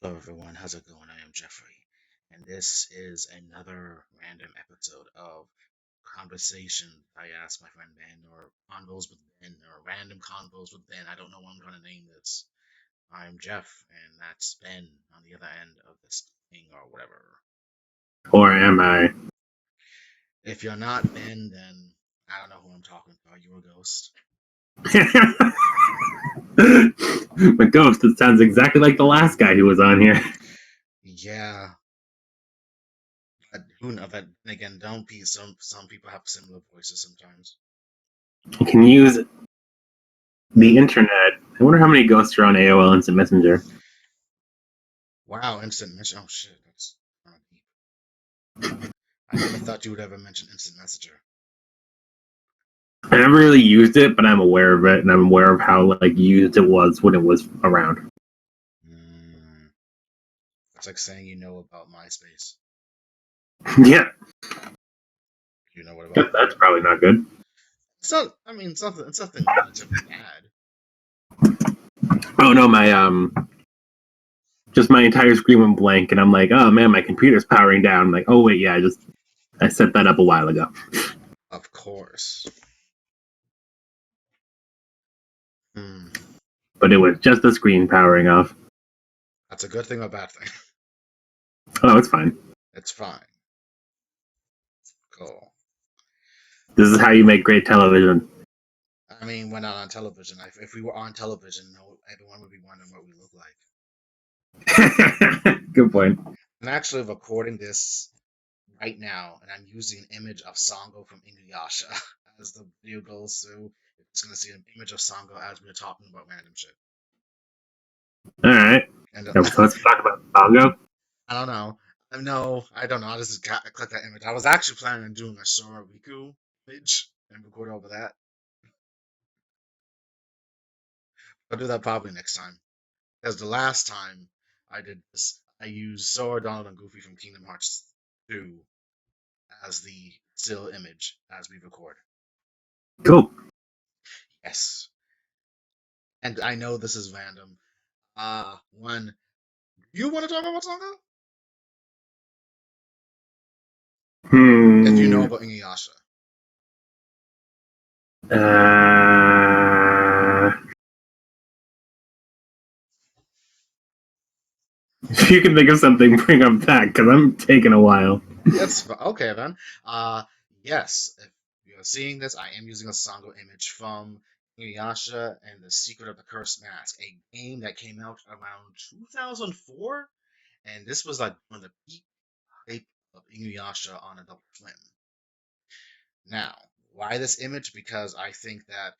Hello, everyone. How's it going? I am Jeffrey, and this is another random episode of Conversation. I asked my friend Ben, or Convos with Ben, or Random Convos with Ben. I don't know what I'm going to name this. I'm Jeff, and that's Ben on the other end of this thing, or whatever. Or am I? If you're not Ben, then I don't know who I'm talking to. Are you a ghost? But Ghost, it sounds exactly like the last guy who was on here. Yeah, but who knows? But then again, don't be. Some people have similar voices sometimes. You can use the internet. I wonder how many ghosts are on AOL Instant Messenger. Wow, instant mention. Oh shit, that's kind of deep. I never thought you would ever mention instant messenger. I never really used it, but I'm aware of it, and I'm aware of how used it was when it was around. Mm, it's like saying you know about MySpace. Yeah, You know what about it? that's probably not good. So I mean, something. It's something relatively bad. Oh no, just my entire screen went blank, and I'm like, oh man, my computer's powering down. I'm like, oh wait, yeah, I set that up a while ago. Of course. Hmm. But it was just the screen powering off. That's a good thing or a bad thing? Oh, it's fine. It's fine. Cool. This is how you make great television. I mean, we're not on television. If we were on television, no, everyone would be wondering what we look like. Good point. I'm actually recording this right now, and I'm using an image of Sango from Inuyasha as the video goes through. It's gonna see an image of Sango as we're talking about random shit. All right. And So let's talk about Sango. I don't know. No, I don't know. I just clicked that image. I was actually planning on doing a Sora Riku image and record over that. I'll do that probably next time. Because the last time I did this, I used Sora, Donald, and Goofy from Kingdom Hearts 2 as the still image as we record. Cool. Yes. And I know this is random. One, you want to talk about Sango? If you know Hmm. about Inuyasha. Uh, if you can think of something, bring up that because I'm taking a while. That's okay then. Uh, yes, if you're seeing this, I am using a Sango image from Inuyasha and The Secret of the Cursed Mask, a game that came out around 2004, and this was like one of the peak hype of Inuyasha on Adult Swim. Now, why this image? Because I think that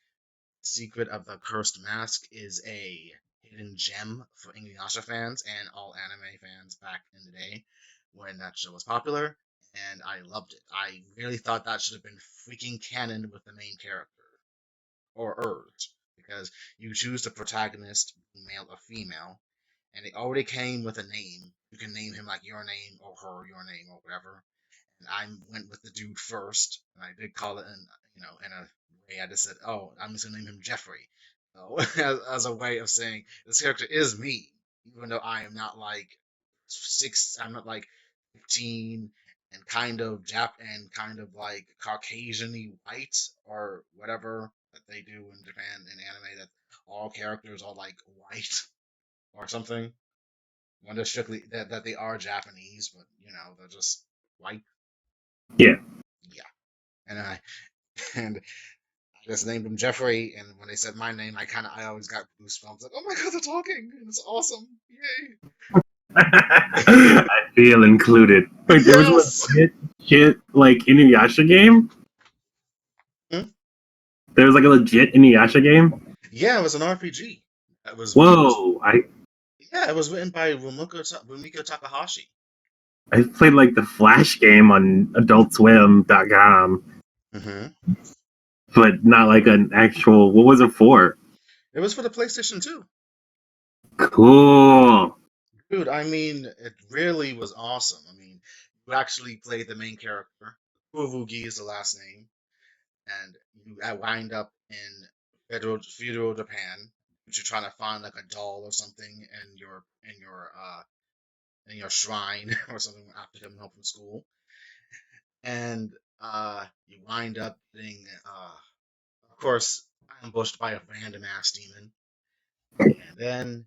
Secret of the Cursed Mask is a hidden gem for Inuyasha fans and all anime fans back in the day when that show was popular, and I loved it. I really thought that should have been freaking canon with the main character, or Urge, because you choose the protagonist, male or female, and it already came with a name. You can name him like your name or her, your name or whatever. And I went with the dude first, and I did call it in a way. I just said, "Oh, I'm just gonna name him Jeffrey," so, as a way of saying this character is me, even though I am not like I'm not like 15 and kind of Jap and kind of like Caucasian-y white or whatever that they do in Japan in anime that all characters are like white or something when they're strictly that they are Japanese, but they're just white. Yeah. Yeah, and and I just named him Jeffrey. And when they said my name, I always got goosebumps. Like, oh my god, they're talking! And it's awesome! Yay! I feel included. Wait, there was a Yes. legit shit Inuyasha game? Hmm? There was a legit Inuyasha game? Yeah, it was an RPG. Whoa! It was written by Rumiko Takahashi. I played the Flash game on AdultSwim.com, Hmm. but not an actual. What was it for? It was for the PlayStation 2. Cool. Dude, I mean, it really was awesome. I mean, you actually played the main character. Kurugi is the last name, and you wind up in feudal Japan. but you're trying to find like a doll or something in your shrine or something after coming home from school, and you wind up getting of course ambushed by a random ass demon, and then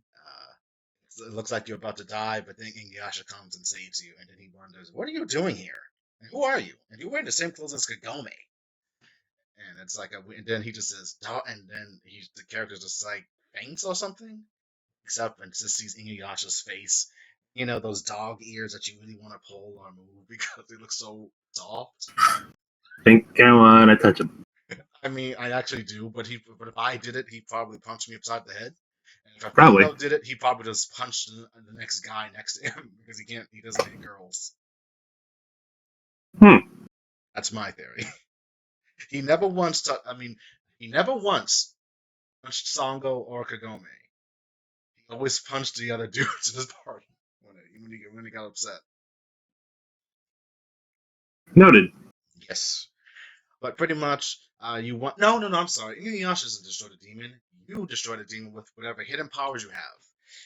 it looks like you're about to die, but then Inuyasha comes and saves you, and then he wonders, "What are you doing here? And who are you?" And you're wearing the same clothes as Kagome. And it's like and then he just says, and then the character just like faints or something, except and just sees Inuyasha's face. You know, those dog ears that you really want to pull or move because they look so soft. Think I wanna touch him. I mean, I actually do, but if I did it, he'd probably punch me upside the head. And if Probably. Sango did it, he probably just punched the next guy next to him because he doesn't hit girls. Hmm. That's my theory. He never once, he never once punched Sango or Kagome. He always punched the other dudes at his party when he got upset. Noted. Yes, but pretty much, you want no. I'm sorry. Inuyasha doesn't destroy the demon. You destroy the demon with whatever hidden powers you have,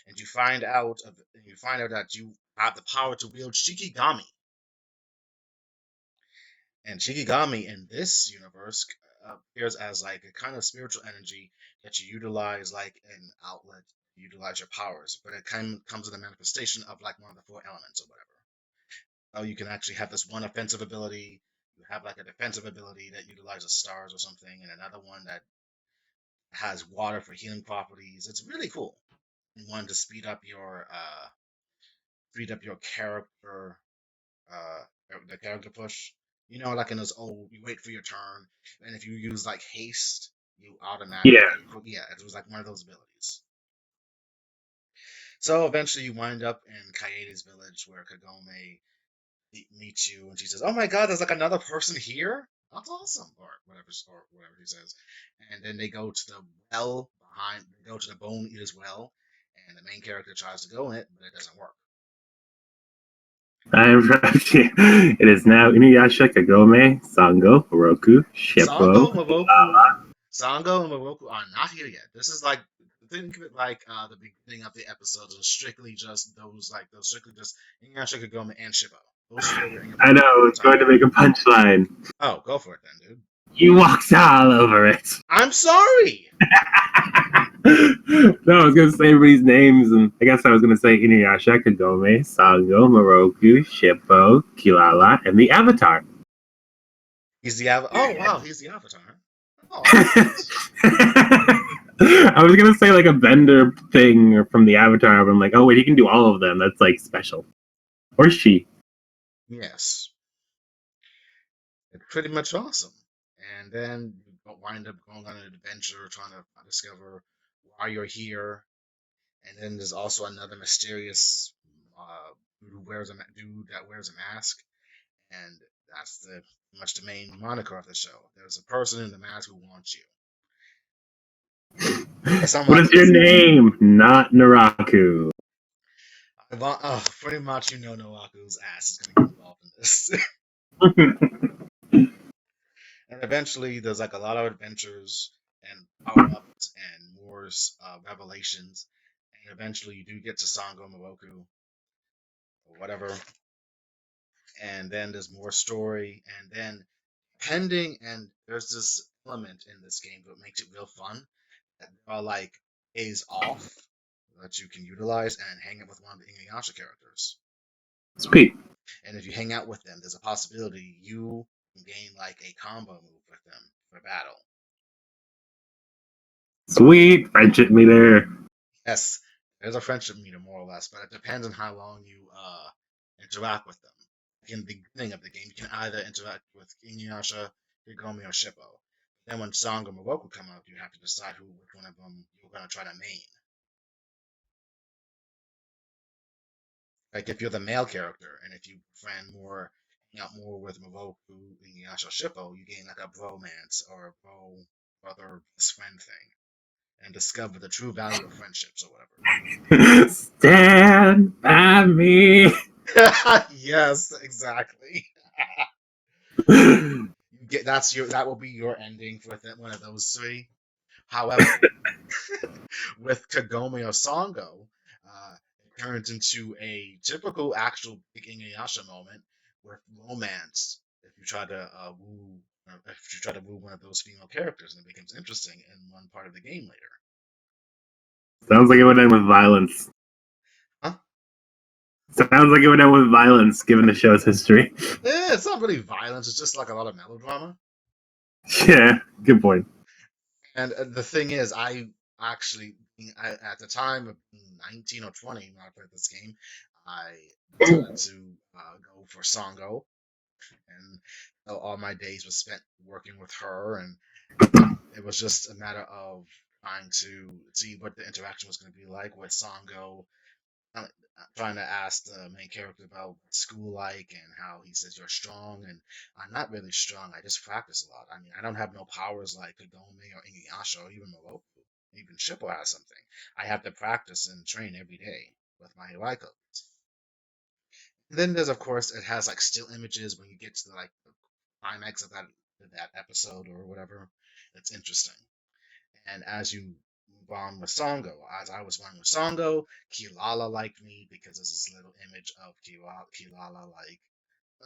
and you find out that you have the power to wield Shikigami. And Shikigami in this universe appears as like a kind of spiritual energy that you utilize like an outlet to utilize your powers, but it comes in a manifestation of like one of the four elements or whatever. So you can actually have this one offensive ability. You have like a defensive ability that utilizes stars or something, and another one that has water for healing properties. It's really cool. And one to speed up your character uh the character push. You know, like in those old, you wait for your turn, and if you use like haste, you Yeah. automatically yeah, it was like one of those abilities. So eventually you wind up in Kaede's village where Kagome meets you, and she says, "Oh my God, there's like another person here. That's awesome," or whatever she says. And then they go to the well behind. They go to the Bone Eater's well, and the main character tries to go in it, but it doesn't work. It is now Inuyasha, Kagome, Sango, Oroku, Sango, Shippo. Moroku, Sango and Moroku are not here yet. This is like think of it like the beginning of the episodes are strictly just those strictly just Inuyasha, Kagome, and Shippo. Those three are in your I know, I was entire going to make a punchline. Oh, go for it then, dude. He walks all over it. I'm sorry. No, I was gonna say everybody's names, and I guess I was gonna say Inuyasha, Kagome, Sango, Moroku, Shippo, Kilala, and the Avatar. He's the Avatar. Oh wow, he's the Avatar. Oh, I was gonna say like a Bender thing from the Avatar, but I'm like, oh wait, he can do all of them. That's like special. Or she. yes. It's pretty much awesome. And then you wind up going on an adventure trying to discover why you're here. And then there's also another mysterious dude that wears a mask, and that's pretty much the main moniker of the show. There's a person in the mask who wants you. Yes, I'm What like, is your name? Not Naraku. pretty much you know Noaku's ass is gonna get involved in this. And eventually, there's like a lot of adventures and power ups and more revelations. And eventually, you do get to Sango Moroku or whatever. And then there's more story. And then, and there's this element in this game that makes it real fun. That there are like days off that you can utilize and hang out with one of the Inuyasha characters. Sweet. And if you hang out with them, there's a possibility you can gain like a combo move with them for battle. Sweet. Friendship meter. Yes, there's a friendship meter more or less, but it depends on how long you interact with them. In the beginning of the game, you can either interact with Inuyasha, Kigome, or Shippo. Then when Song or Moroku come out, you have to decide which one of them you're gonna try to main. Like if you're the male character, and if you hang out more with Moroku, Inuyasha, or Shippo, you gain like a bromance or a bro brother best friend thing, and discover the true value of friendships or whatever. Stand by me. Yes, exactly. That will be your ending for one of those three. However, with Kagome or Sango, it turns into a typical actual big Inuyasha moment with romance. If you try to woo one of those female characters, and it becomes interesting in one part of the game later. Sounds like it would end with violence. Huh? Sounds like it would end with violence, given the show's history. It's not really violence. It's just like a lot of melodrama. Yeah, good point. And the thing is, at the time of being 19 or 20 when I played this game, I decided to go for Sango, and all my days was spent working with her, and it was just a matter of trying to see what the interaction was going to be like with Sango. uh, Trying to ask the main character about school like and how he says you're strong, and I'm not really strong. I just practice a lot. I mean, I don't have no powers like Kagome or Inuyasha or even Moroku. Even Shippo has something. I have to practice and train every day with my Hiwaiko. And then there's, of course, it has like still images when you get to like the climax of that episode or whatever. It's interesting. And as you move on with Sango, as I was running with Sango, Kilala liked me because there's this little image of Kilala, like,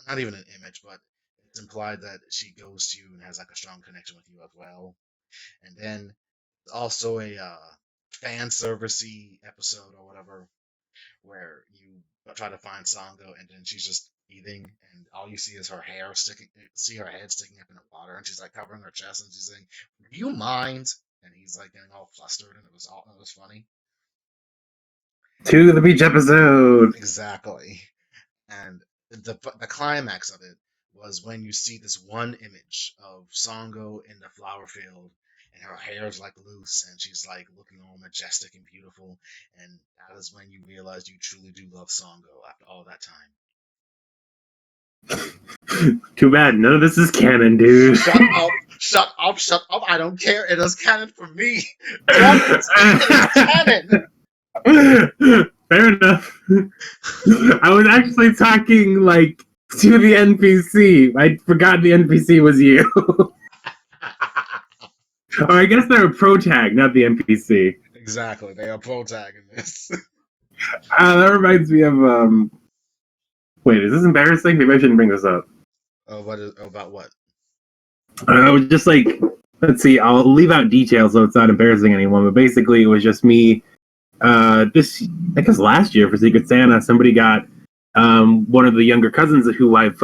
not even an image, but it's implied that she goes to you and has like a strong connection with you as well. And then also a fan servicey episode or whatever where you try to find Sango and then she's just eating and all you see is her hair sticking, see her head sticking up in the water, and she's like covering her chest and she's saying, "Do you mind?" And he's like getting all flustered, and it was funny. To the beach episode. Exactly. And the climax of it was when you see this one image of Sango in the flower field, and her hair is like loose, and she's like looking all majestic and beautiful, and that is when you realize you truly do love Sango after all that time. Too bad none of this is canon, dude. Shut up! Shut up! Shut up! I don't care. It is canon for me. Broadly speaking, it's canon. Fair enough. I was actually talking like to the NPC. I forgot the NPC was you. Or I guess they're a pro tag, not the NPC. Exactly. They are protagonists. That reminds me of wait, is this embarrassing? Maybe I shouldn't bring this up. About what? I was just like, let's see, I'll leave out details so it's not embarrassing anyone, but basically it was just me. This, I guess last year for Secret Santa, somebody got one of the younger cousins who I've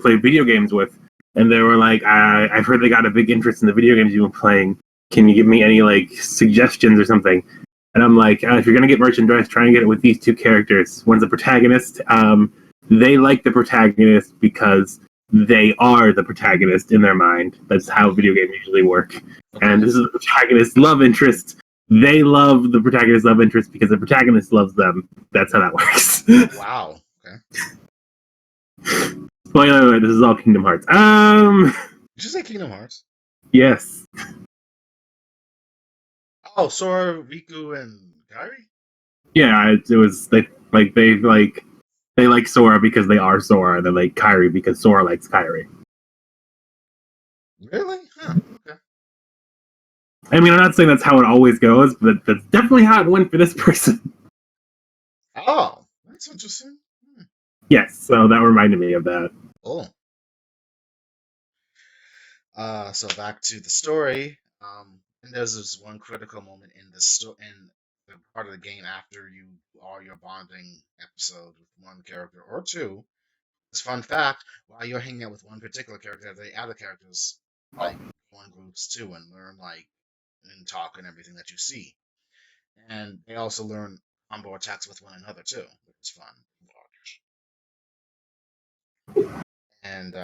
played video games with, and they were like, I've heard they got a big interest in the video games you've been playing. Can you give me any like suggestions or something? And I'm like, if you're gonna get merchandise, try and get it with these two characters. One's a protagonist. They like the protagonist because they are the protagonist in their mind. That's how video games usually work. Okay. And this is the protagonist's love interest. They love the protagonist's love interest because the protagonist loves them. That's how that works. Wow. Okay. Spoiler alert, this is all Kingdom Hearts. Did you say Kingdom Hearts? Yes. Oh, Sora, Riku, and Kairi? Yeah, it was they like Sora because they are Sora, and they like Kairi because Sora likes Kairi. Really? Huh. Okay. I mean, I'm not saying that's how it always goes, but that's definitely how it went for this person. Oh, that's interesting. Yes, so that reminded me of that. Oh. So back to the story. And there's this one critical moment in in the part of the game after you all your bonding episode with one character or two. This fun fact: while you're hanging out with one particular character, the other characters like go in groups too and learn like and talk and everything that you see. And they also learn combo attacks with one another too, which is fun. And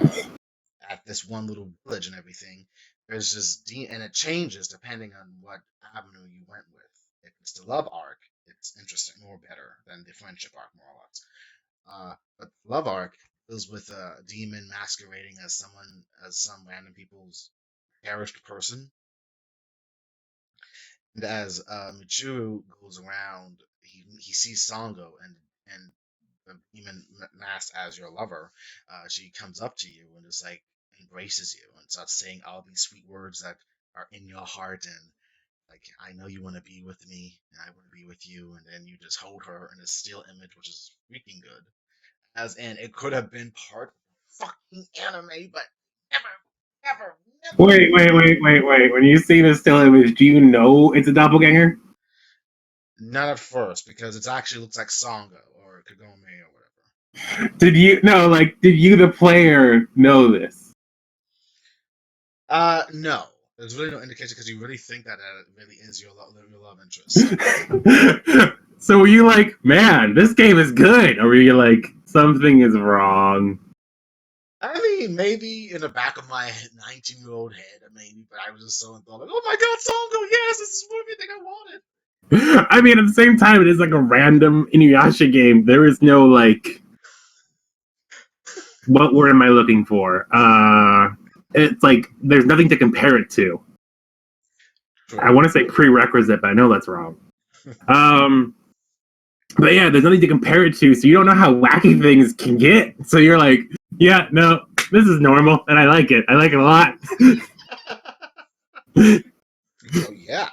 at this one little village and everything, there's this and it changes depending on what avenue you went with. If it's the love arc, it's interesting or better than the friendship arc, more or less. But the love arc deals with a demon masquerading as some random people's cherished person. And as Michiru goes around, he sees Sango and the demon masked as your lover. She comes up to you and just like embraces you and starts saying all these sweet words that are in your heart, and like, I know you want to be with me, and I want to be with you, and then you just hold her in a still image, which is freaking good. As in, it could have been part of the fucking anime, but never, never, never. Wait. When you see this still image, do you know it's a doppelganger? Not at first, because it actually looks like Sango or Kagome or whatever. Did you, the player, know this? No. There's really no indication because you really think that it really is your love interest. So were you like, man, this game is good? Or were you like, something is wrong? I mean, maybe in the back of my 19-year-old head, maybe, but I was just so enthralled, like, oh my god, Sango, yes, this is everything I wanted. I mean, at the same time, it is like a random Inuyasha game. There is no like, what word am I looking for? It's like there's nothing to compare it to. I True. want to say prerequisite, but I know that's wrong. Um, but yeah, there's nothing to compare it to, so you don't know how wacky things can get. So you're like, yeah, no, this is normal, and I like it. I like it a lot. Oh, yeah.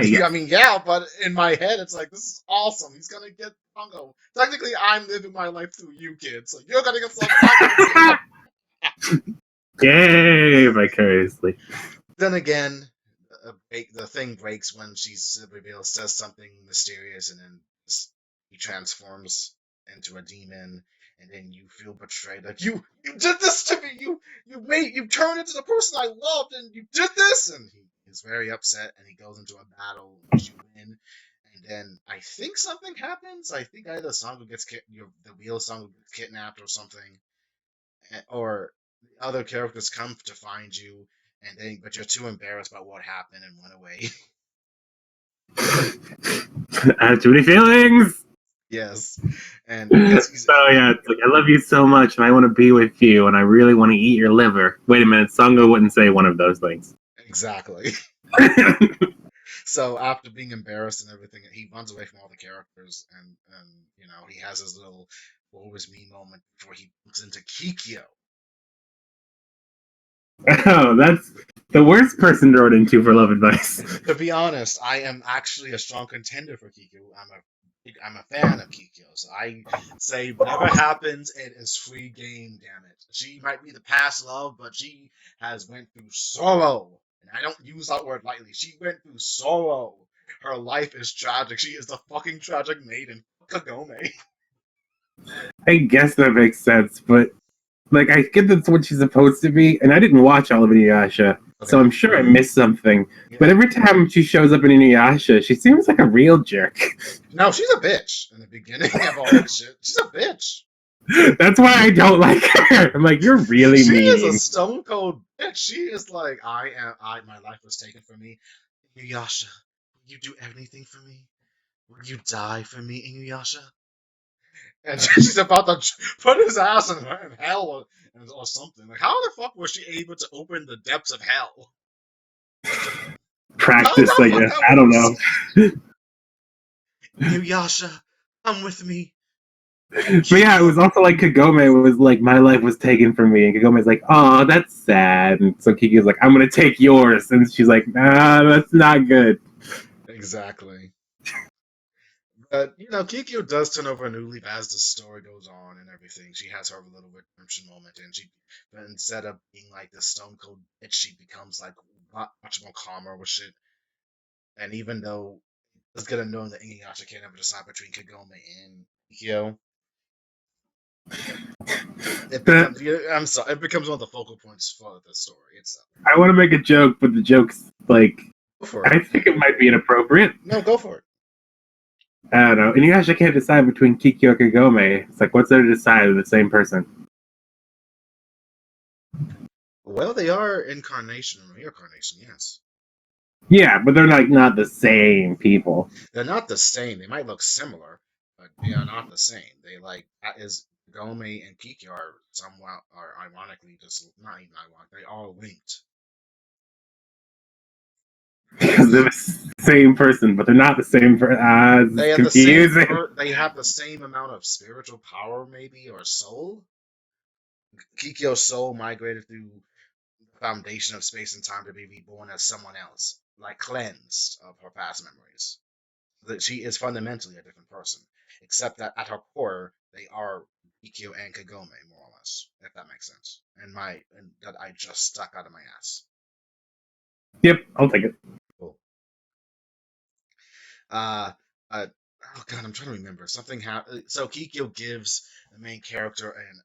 Yeah. I mean, yeah, but in my head, it's like, this is awesome. He's gonna get Sango. Technically, I'm living my life through you, kids. So you're gonna get Sango. Yay, vicariously. Then again, the thing breaks when reveals says something mysterious, and then he transforms into a demon, and then you feel betrayed. Like you did this to me. You turned into the person I loved, and you did this. And he is very upset, and he goes into a battle which you win. And then I think something happens. I think either Sango gets the real Sango gets kidnapped or something, or the other characters come to find you, and then but you're too embarrassed by what happened and run away. I have too many feelings. Yes, and because he's So yeah, it's like I love you so much, and I want to be with you, and I really want to eat your liver. Wait a minute, Sango wouldn't say one of those things. exactly. So after being embarrassed and everything, he runs away from all the characters, and he has his little "woe is me" moment before he looks into Kikyo. Oh, that's the worst person to run into for love advice. To be honest, I am actually a strong contender for Kikyo. I'm a fan of Kikyo, so I say whatever happens, it is free game. Damn it! She might be the past love, but she has went through sorrow, and I don't use that word lightly. She went through sorrow. Her life is tragic. She is the fucking tragic maiden, Kagome. I guess that makes sense, but like I get that's what she's supposed to be, and I didn't watch all of Inuyasha, so Okay, I'm sure I missed something. But yeah. every time she shows up in Inuyasha, she seems like a real jerk. No, she's a bitch in the beginning of all that shit. She's a bitch. That's why I don't like her. I'm like, you're really She is a mean. stone cold bitch. She is like, my life was taken from me. Inuyasha, will you do anything for me? Will you die for me, Inuyasha? And she's about to put his ass in hell or something. Like, how the fuck was she able to open the depths of hell? How Practice, the I fuck guess. that I don't works? know. Inuyasha, come with me. But yeah, it was also like Kagome was like, my life was taken from me, and Kagome's like, oh, that's sad. And so Kiki's like, I'm gonna take yours, and she's like, nah, that's not good. Exactly. But Kikyo does turn over a new leaf as the story goes on and everything. She has her little redemption moment, and but instead of being like this stone cold bitch, she becomes like much more calmer with shit. And even though it's good knowing that Inuyasha can't ever decide between Kagome and Kikyo, it But becomes I'm sorry, it becomes one of the focal points for the story itself. I want to make a joke, but the joke's like, Go for it. I think it might be inappropriate. No, go for it. I don't know. Inuyasha can't decide between Kikyo and Kagome. It's like, what's there to decide? They're the same person. Well, they are reincarnation, yes. Yeah, but they're like not the same people. They're not the same. They might look similar, but they are not the same. They like that is Gome and Kiki are ironically just not even ironic. They are linked. Because they're the same person, but they're not the same person. They It's have the same confusing. they have the same amount of spiritual power, maybe, or soul. Kikyo's soul migrated through the foundation of space and time to be reborn as someone else. like cleansed of her past memories. That she is fundamentally a different person, except that at her core they are Ikkyo and Kagome, more or less, if that makes sense. And that I just stuck out of my ass. Yep, I'll take it. Cool. Uh, uh, oh god, I'm trying to remember something. So Kikyo gives the main character an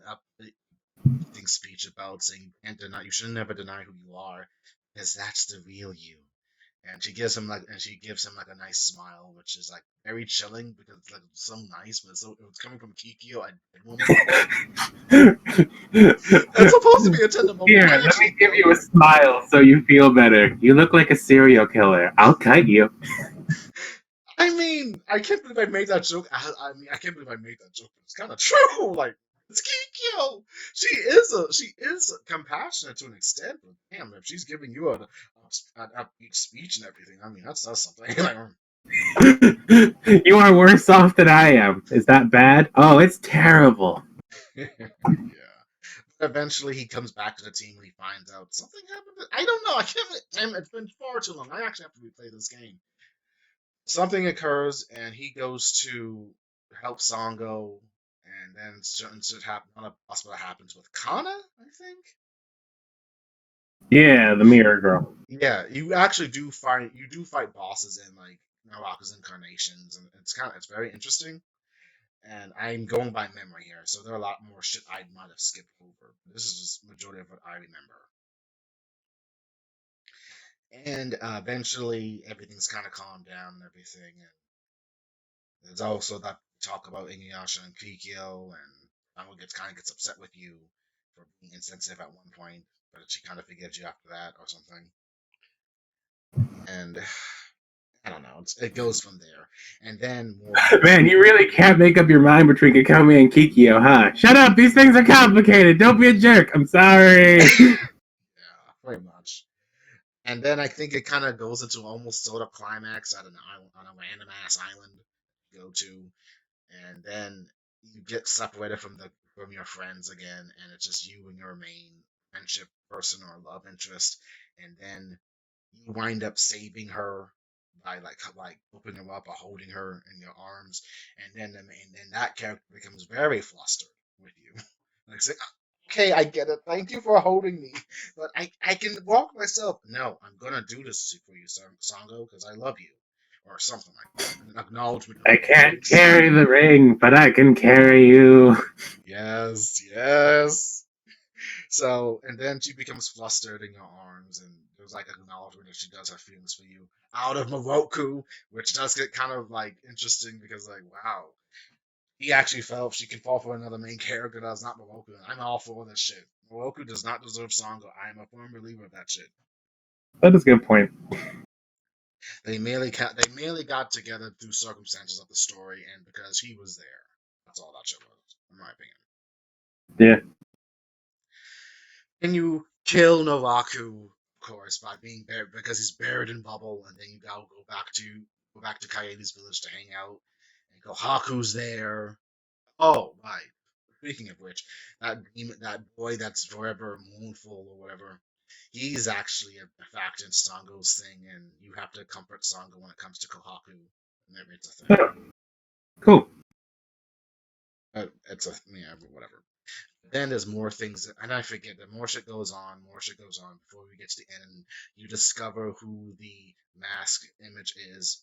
uplifting speech about saying, "And deny, you should never deny who you are, because that's the real you." And she gives him like a nice smile, which is like very chilling because it's like so nice, but it's coming from Kikyo, a dead woman. That's supposed to be a tender moment. Here, Why let me actually give you don't? a smile so you feel better. You look like a serial killer. I'll cut you. I mean, I can't believe I made that joke. I can't believe I made that joke, but it's kind of true. Like, it's Kikyo. She is compassionate to an extent, but damn, if she's giving you an upbeat speech and everything, I mean, that's something. Like, You are worse off than I am. Is that bad? Oh, it's terrible. yeah. Eventually, he comes back to the team and he finds out something happened. I don't know. I can't. Damn, it's been far too long. I actually have to replay this game. Something occurs and he goes to help Sango, and then certain shit happen. Not possible happens with Kana, I think. Yeah, the mirror girl. Yeah, you do fight bosses in like Naraku's incarnations, and it's very interesting. And I'm going by memory here, so there are a lot more shit I might have skipped over. This is just majority of what I remember. And eventually, everything's kind of calmed down and everything. And there's also that talk about Inuyasha and Kikyo, and Sango gets upset with you for being insensitive at one point, but she kind of forgives you after that or something. And I don't know, it goes from there. And then more. Man, you really can't make up your mind between Kakome and Kikyo, huh? Shut up! These things are complicated. Don't be a jerk. I'm sorry. Yeah, pretty much. And then I think it kind of goes into almost sort of climax at an island, on a random ass island you go to, and then you get separated from your friends again, and it's just you and your main friendship person or love interest, and then you wind up saving her by like opening her up or holding her in your arms, and then that character becomes very flustered with you. Like, say, okay, I get it. Thank you for holding me, but I can walk myself. No, I'm gonna do this for you, Sango, because I love you, or something like that. An acknowledgement of I your can't feelings. carry the ring, but I can carry you. Yes, yes. So, and then she becomes flustered in your arms, and there's like acknowledgement that she does have feelings for you out of Moroku, which does get kind of like interesting because, like, wow, he actually felt she can fall for another main character that's not Moroku, and I'm all for this shit. Moroku does not deserve Sango. I am a firm believer of that shit. That is a good point. They merely got together through circumstances of the story, and because he was there. That's all that shit was, in my opinion. Yeah. And you kill Novaku, of course, by being buried because he's buried in bubble, and then you gotta go back to Kaede's village to hang out. And Kohaku's there. Oh, right. Speaking of which, that boy that's forever mournful or whatever, he's actually a fact in Sango's thing, and you have to comfort Sango when it comes to Kohaku. And it's a thing. Oh, cool. It's a yeah, whatever. Then there's more things, and I forget that more shit goes on, before we get to the end, and you discover who the mask image is.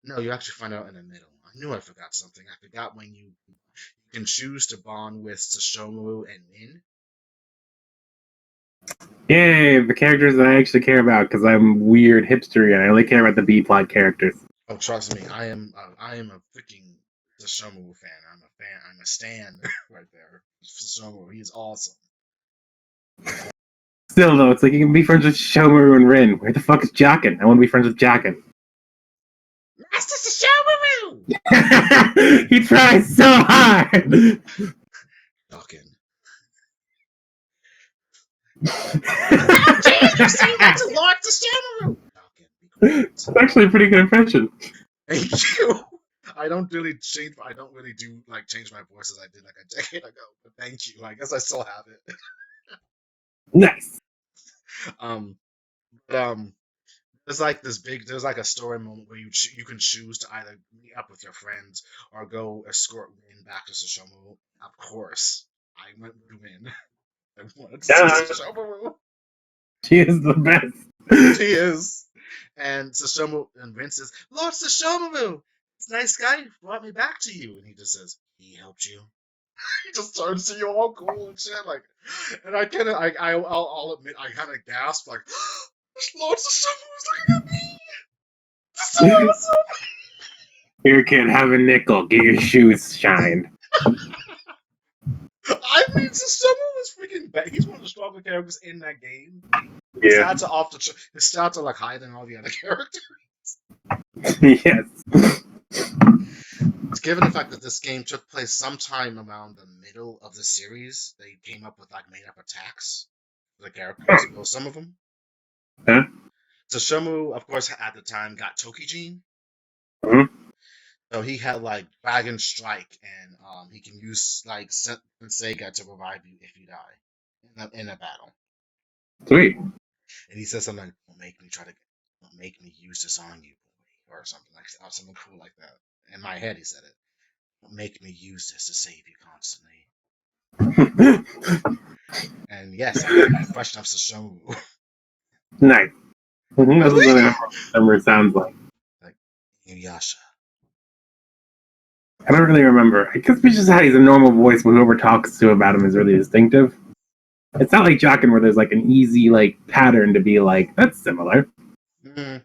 No, you actually find out in the middle. I knew I forgot something. I forgot when you can choose to bond with Sesshomaru and Min. Yay, the characters that I actually care about because I'm weird hipstery and I only care about the B plot characters. Oh, trust me, I am a freaking Sesshomaru fan. I'm a fan. I'm a stan right there. Sesshomaru, he's awesome. Still though, it's like you can be friends with Shomaru and Rin. Where the fuck is Jacken? I want to be friends with Jacken. Master Sesshomaru! He tries so hard. Talking. How dare you say that to Lord Sesshomaru? Talking. Be quiet. It's actually a pretty good impression. Thank you. I don't really change. I don't really do like change my voice as I did like a decade ago. But thank you. I guess I still have it. Nice. Um, but There's like this big. There's like a story moment where you can choose to either meet up with your friends or go escort Win back to Sesshomaru. Of course, I went with Win. I wanted to see Yeah, Sesshomaru. she is the best. She is. And Sesshomaru and Win says, "Lord Sesshomaru, this nice guy brought me back to you." And he just says, "He helped you." He just turns to you all cool and shit, like. And I kind of, I'll admit, I kind of gasped, like, "Lord Sesshomaru's looking at me. This is so awesome." Here, kid, have a nickel. Get your shoes shined. I mean, Sesshomaru is freaking bad. He's one of the stronger characters in that game. His Yeah. stats are off the. His stats are like higher than all the other characters. Yes. Given the fact that this game took place sometime around the middle of the series, they came up with like made up attacks for the characters. Well, some of them. Huh? So Shomu, of course, at the time got Tokijin. Mhm. So he had like Dragon Strike, and he can use like Sega to revive you if you die in a battle. Sweet. And he says something like, don't make me use this on you, boy," or something like or something cool like that. In my head, he said it. "Don't make me use this to save you constantly." And yes, I have an impression of Sesshomaru. Nice. This is Really? what summer sounds like. Like Inuyasha. I don't really remember. I guess it's just how he's a normal voice, but whoever talks to about him is really distinctive. It's not like Jockin where there's like an easy like pattern to be like, that's similar. Mm.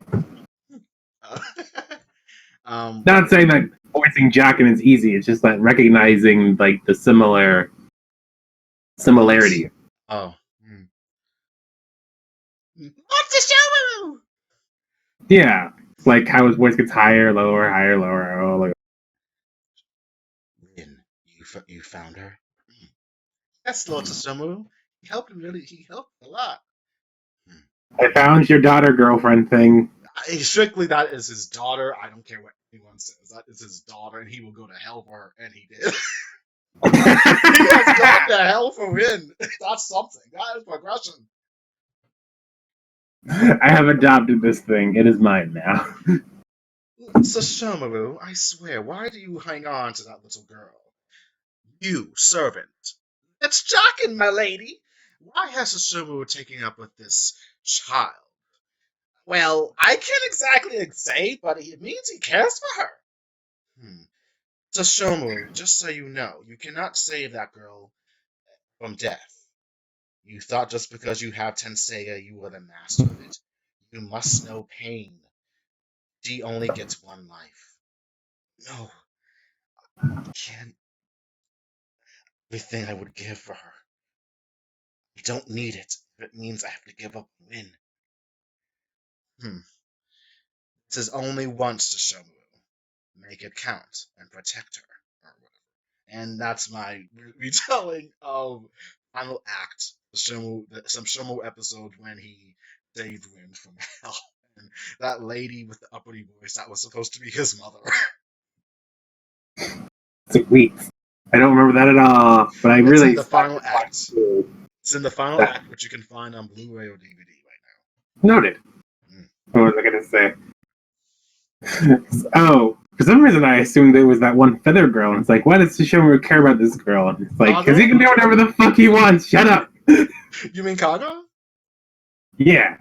Uh, Not saying that voicing Jockin is easy, it's just that recognizing like the moments. similarity. Oh. Mm. What's Sesshomaru? Yeah. Like how his voice gets higher, lower, oh like Rin, you found her? Mm. Yes, Lord Sesshomaru. He helped him really. He helped a lot. Mm. I found your daughter girlfriend thing. Strictly, that is his daughter. I don't care what anyone says. That is his daughter, and he will go to hell for her, and he did. He has gone to hell for Rin. That's something. That is progression. I have adopted this thing. It is mine now. Sesshomaru, I swear, why do you hang on to that little girl? You, servant. It's Jockin, my lady. Why has Sesshomaru taken up with this child? Well, I can't exactly say, but it means he cares for her. Hmm. Sesshomaru, just so you know, you cannot save that girl from death. You thought just because you have Tenseiya you were the master of it. You must know pain. She only gets one life. No, I can't. Everything I would give for her. I don't need it. If it means I have to give up and win. Hmm. It says only once to Shomu. Make it count and protect her, or whatever. And that's my retelling of final act. Some Shomu episode when he saved Win from hell. And that lady with the uppity voice that was supposed to be his mother. Sweet. I don't remember that at all, but I It's in really the stopped final to watch act. It's in the final that. act, which you can find on Blu-ray or DVD Noted. right now. What was I gonna say? Oh, for some reason I assumed it was that one feather girl. And it's like, why does Sesshomaru care about this girl? And it's like, because he Kago? can do whatever the fuck he wants. Shut up. You mean Kago? Yeah.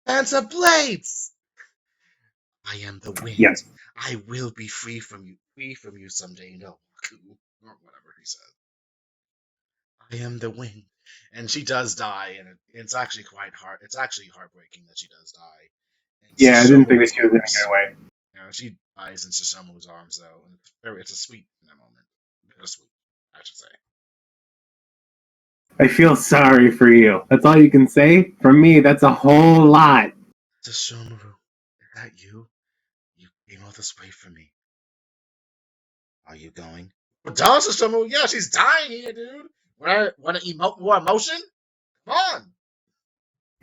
Hands up blades! I am the wind. Yes. I will be free from you someday, no, Ku, or whatever he said. I am the wind. And she does die, and it's actually quite hard. It's actually heartbreaking that she does die. In Yeah, I didn't think that Sesshomaru's she was in a good arms. way. You know, she dies in Sesshomaru's arms, though. And it's a sweet in that moment. Bittersweet, I should say. I feel sorry for you. That's all you can say? From me, that's a whole lot. Sesshomaru, is that you? You came all this way for me. Are you going? But Sesshomaru, yeah, she's dying here, dude. Want to emote more emotion? Come on.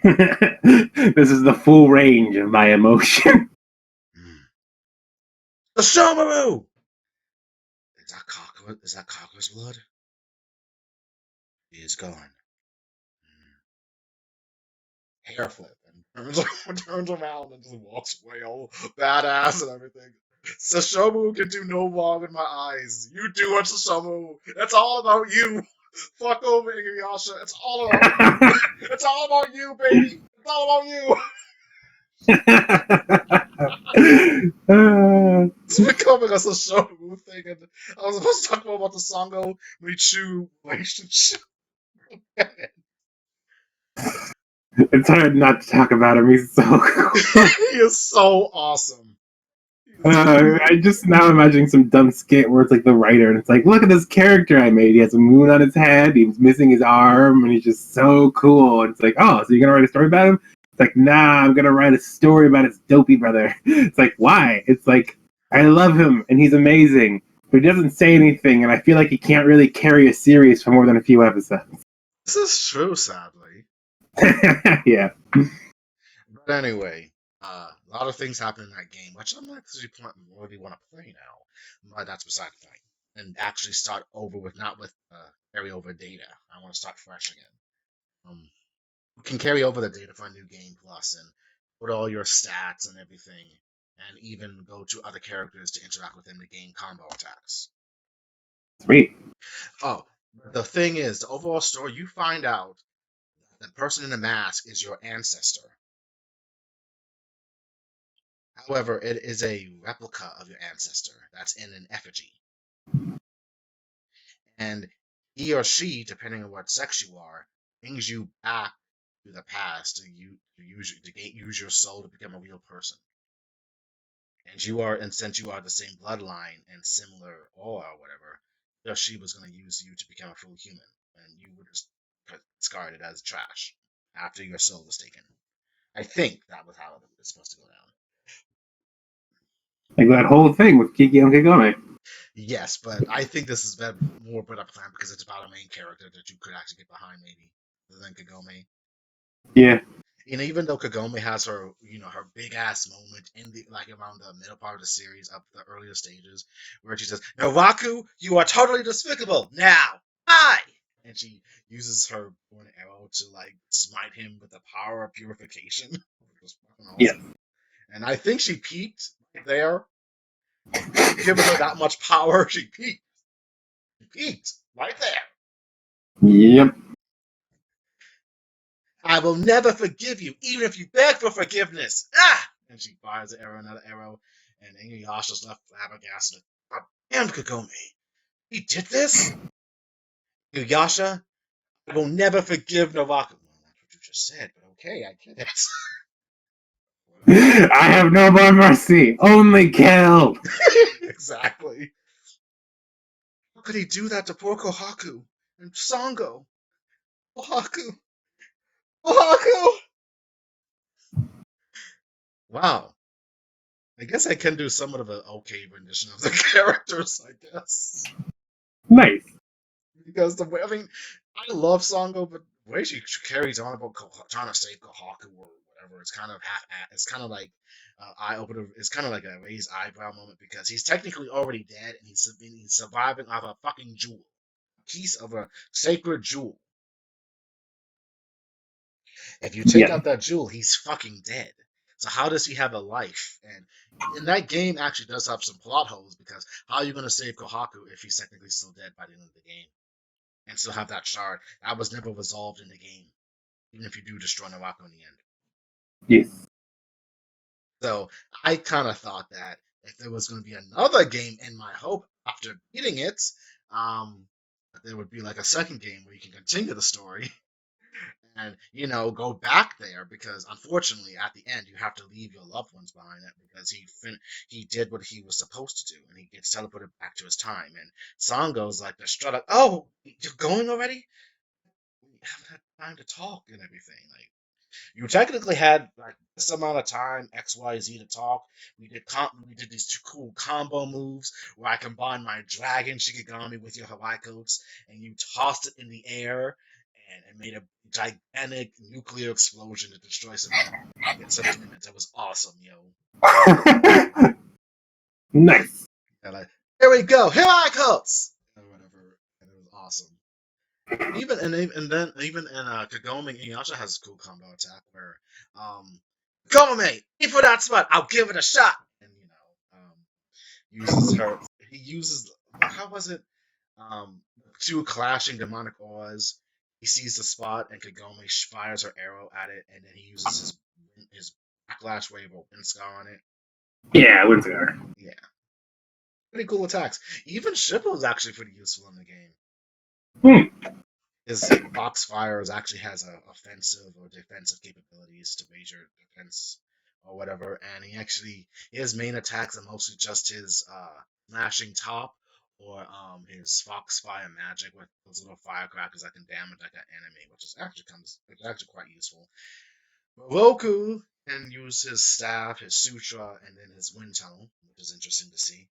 This is the full range of my emotion. Mm. Sesshomaru! Is that Kaku's blood? He is gone. Mm. Hair flip. And turns around and just walks away all badass and everything. Sesshomaru can do no wrong in my eyes. You do it, Sesshomaru. It's all about you. Fuck over Inuyasha. It's all about you. It's all about you, baby. It's all about you. It's becoming a Sesshomaru thing, and I was supposed to talk more about the Sango Michu relationship. It's hard not to talk about him. He's so cool. He is so awesome. I just now imagining some dumb skit where it's like the writer and it's like, look at this character I made. He has a moon on his head. He's missing his arm, and he's just so cool. And it's like, oh, so you're gonna write a story about him? It's like, nah, I'm gonna write a story about his dopey brother. It's like, why? It's like, I love him and he's amazing, but he doesn't say anything, and I feel like he can't really carry a series for more than a few episodes. This is true, sadly. Yeah. But anyway, a lot of things happen in that game, which I'm not actually really want to play now. But that's beside the point. And actually start over with not with carry over data. I want to start fresh again. You can carry over the data for a new game plus and put all your stats and everything, and even go to other characters to interact with them to gain combo attacks. Sweet. Oh, the thing is, the overall story, you find out that the person in the mask is your ancestor. However, it is a replica of your ancestor that's in an effigy. And he or she, depending on what sex you are, brings you back to the past use your soul to become a real person. And since you are the same bloodline and similar aura or whatever, he or she was going to use you to become a full human, and you were just discarded as trash after your soul was taken. I think that was how it was supposed to go down. Like that whole thing with Kiki and Kagome. Yes, but I think this is more better plan because it's about a main character that you could actually get behind, maybe, than Kagome. Yeah. And even though Kagome has her, her big ass moment in the around the middle part of the series, up the earlier stages, where she says, "Novaku, you are totally despicable. Now, hi!" And she uses her bow and arrow to smite him with the power of purification, which was fucking awesome. Yeah. And I think she peaked there. Given her that much power, she peaked. She peaked right there. Yep. I will never forgive you, even if you beg for forgiveness. Ah! And she fires another arrow, and Inuyasha's left flabbergasted. God damn, Kagome. He did this? Inuyasha, I will never forgive Novaku. Well, that's what you just said, but okay, I get it. I have no more mercy, only kill. Exactly. How could he do that to poor Kohaku and Sango? Kohaku! Kohaku! Wow. I guess I can do somewhat of an okay rendition of the characters, I guess. Nice. Because the way, I love Sango, but the way she carries on about trying to save Kohaku or whatever, it's kind of it's kind of like eye opener. It's kind of like a raised eyebrow moment because he's technically already dead and he's surviving off a fucking jewel, a piece of a sacred jewel. If you take out that jewel, he's fucking dead. So how does he have a life? And that game actually does have some plot holes because how are you going to save Kohaku if he's technically still dead by the end of the game? And still have that shard. That was never resolved in the game. Even if you do destroy Nawaku in the end. Yes. So I kind of thought that if there was going to be another game in my hope after beating it, there would be like a second game where you can continue the story. And go back there because unfortunately at the end you have to leave your loved ones behind because he did what he was supposed to do and he gets teleported back to his time and Sango's like the strut up, oh, you're going already? We haven't had time to talk and everything. Like you technically had like this amount of time XYZ to talk. We did these two cool combo moves where I combined my dragon Shikigami with your Hawaii coats and you tossed it in the air and it made a gigantic nuclear explosion to destroy some planets. That was awesome, yo. Nice. And here we go, Hawaii coats, or whatever, and it was awesome. Even in Kagome, Inuyasha has a cool combo attack where Gomame, aim for that spot. I'll give it a shot. And uses her. He uses how was it? Um, two clashing demonic auras. He sees the spot, and Kagome fires her arrow at it, and then he uses his backlash wave or wind scar on it. Yeah, Windsor. Yeah, pretty cool attacks. Even Shippo is actually pretty useful in the game. His Foxfire actually has a offensive or defensive capabilities to raise your defense or whatever, and his main attacks are mostly just his smashing top or his Foxfire magic with those little firecrackers that can damage like an enemy, which is actually quite useful. Roku can use his staff, his sutra, and then his wind tunnel, which is interesting to see.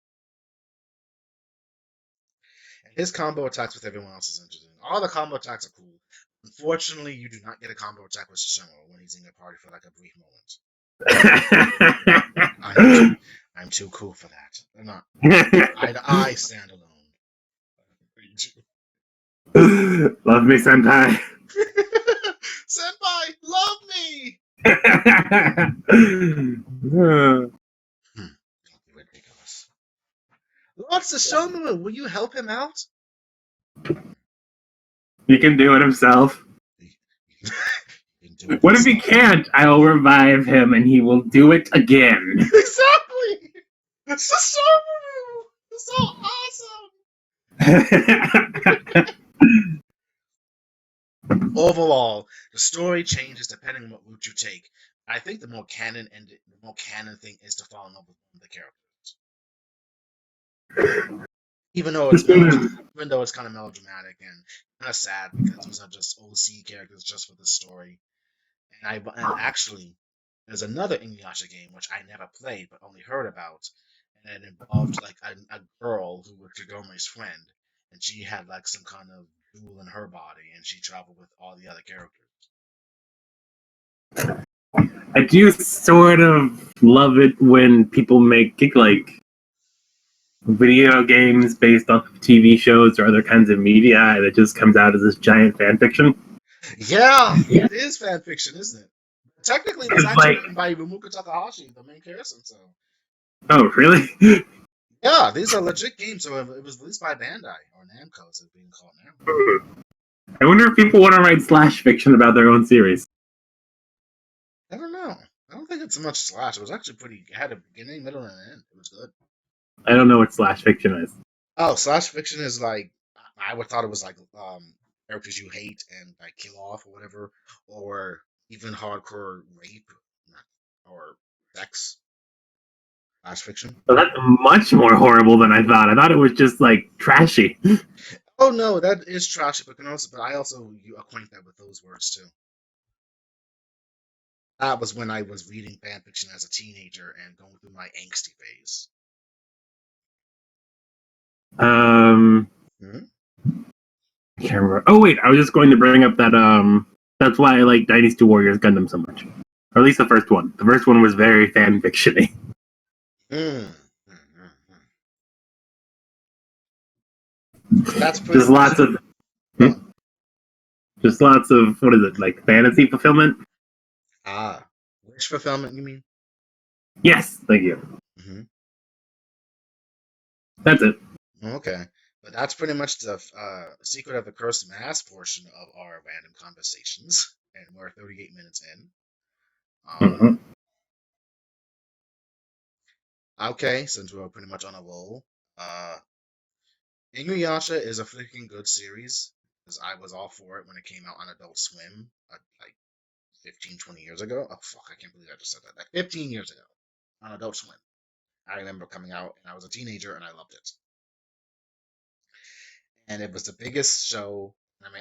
And his combo attacks with everyone else is interesting. All the combo attacks are cool. Unfortunately, you do not get a combo attack with Sesshomaru when he's in your party for like a brief moment. I'm too cool for that. I'm not. I stand alone. Love me, senpai. Senpai, love me. Ridiculous. Lord Sesshomaru, will you help him out? He can do it himself. Do it what if he can't? I will revive him and he will do it again. Exactly! Sesshomaru! It's so awesome! Overall, the story changes depending on what route you take. I think the more canon thing is to fall in love with one of the characters. Even though it's kind of melodramatic and kind of sad because these are just OC characters just for the story. And actually, there's another Inuyasha game which I never played but only heard about, and it involved like a girl who was Kagome's friend, and she had like some kind of jewel in her body, and she traveled with all the other characters. I do sort of love it when people make like video games based off of TV shows or other kinds of media, and it just comes out as this giant fan fiction. Yeah, it is fan fiction, isn't it? Technically, it's actually written by Rumiko Takahashi, the main character. So. Oh, really? Yeah, these are legit games. So it was released by Bandai or Namco, as it's being called now. I wonder if people want to write slash fiction about their own series. I don't know. I don't think it's so much slash. It was actually it had a beginning, middle, and an end. It was good. I don't know what slash fiction is. Oh, slash fiction is like I would thought it was like characters you hate and like kill off or whatever, or even hardcore rape or sex. Slash fiction. So that's much more horrible than I thought. I thought it was just like trashy. Oh no, that is trashy, but I also acquaint that with those words too. That was when I was reading fan fiction as a teenager and going through my angsty phase. I can't remember. Oh wait, I was just going to bring up that that's why I like Dynasty Warriors Gundam so much. Or at least the first one. The first one was very fan fiction-y. That's pretty just lots of just lots of what is it, like fantasy fulfillment? Wish fulfillment, you mean? Yes, thank you. That's it. Okay. But that's pretty much the Secret of the Cursed Mask portion of our random conversations. And we're 38 minutes in. Okay, since we're pretty much on a roll. Inuyasha is a freaking good series. Because I was all for it when it came out on Adult Swim. Like 15, 20 years ago. Oh, fuck, I can't believe I just said that. Like 15 years ago on Adult Swim. I remember coming out and I was a teenager and I loved it. And it was the biggest show